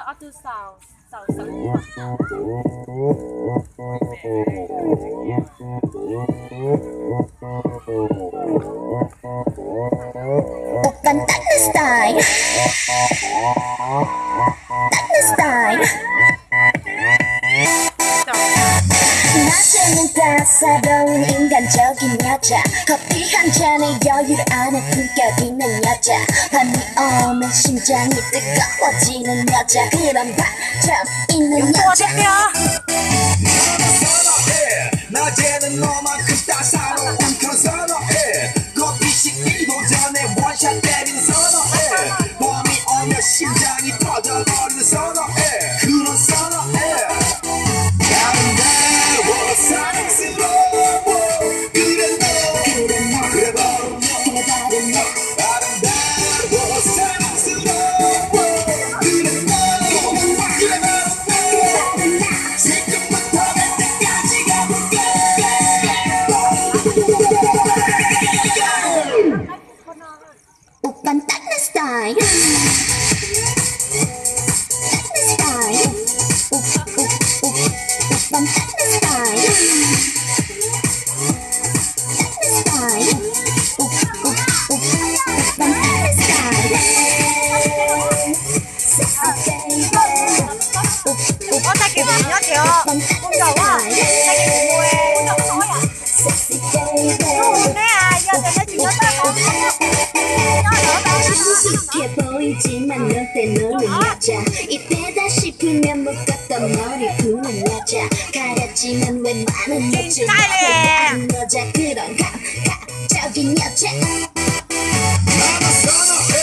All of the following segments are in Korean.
ultrasound sóng 오빤 딴 스타일 딴 스타일 낮에는 따사로운 인간적인 여자 커피 한 잔에 여유를 아는 품격 있는 여자 밤이 오면 심장이 뜨거워지는 여자 그런 반전 있는 여자 낮에는 너만큼 따사로운 건 선호해 커피 식기도 전에 원샷 때리는 선호해 밤이 오면 심장이 터져버리는 선호해 그런 선호해 아름다워 사랑스러워 그래 너 그래 바로 너 아름다워 사랑스러워 그래 너 그래 바로 너 지금부터 갈 때까지 가볼게 오빤 딴 스타일 딴 스타일 오빤 딴 스타일 딴 스타일 오빤 딴 스타일 có tay kiểu gì đó chị ơi con đầu á tay kiểu mùa con đầu nói à đúng thế à giờ thì nó chỉ nhớ tới con nhớ nữa đâu 익숙해 보이지만 넌 때노는 여자 이때다 싶으면 묶었던 머리 푸는 여자 가렸지만 웬만한 여자 아닌 여자 그런 감각적인 여자 나는 선호해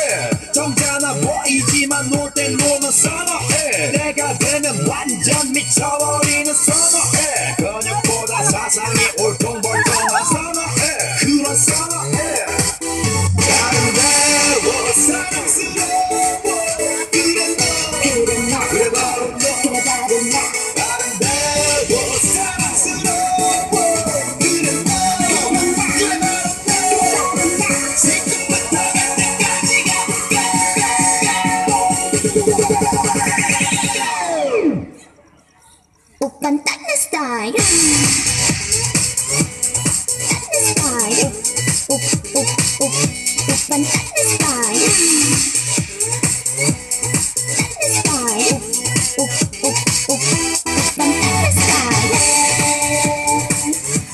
점잖아 보이지만 놀 땐 노는 선호해 내가 되면 완전 미쳐버리는 선호해 근육보다 사상이 올통벌통한 선호해 그런 선호해 아름다워 사랑스러워 그래 너 그래 바로 너 아름다워 사랑스러워 그래 너 그래 바로 너 지금부터 갈 때까지 가볼게 오빤 딴 스타일 딴 스타일 오빤 딴 스타일 딴 스타일 오빤 딴 스타일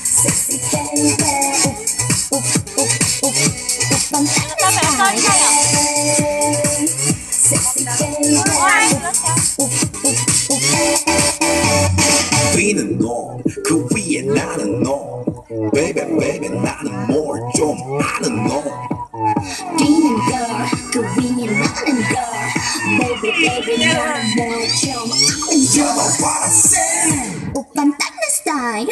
섹시 베이비 오빤 딴 스타일 섹시 베이비 위는 놈그 위에 나는 놈 Baby baby 나는 뭘 좀 아는 놈 뛰는 girl 그 위에 나는 girl Baby baby 나는 뭘좀 아는 You know girl what I'm saying 오빤 딴 스타일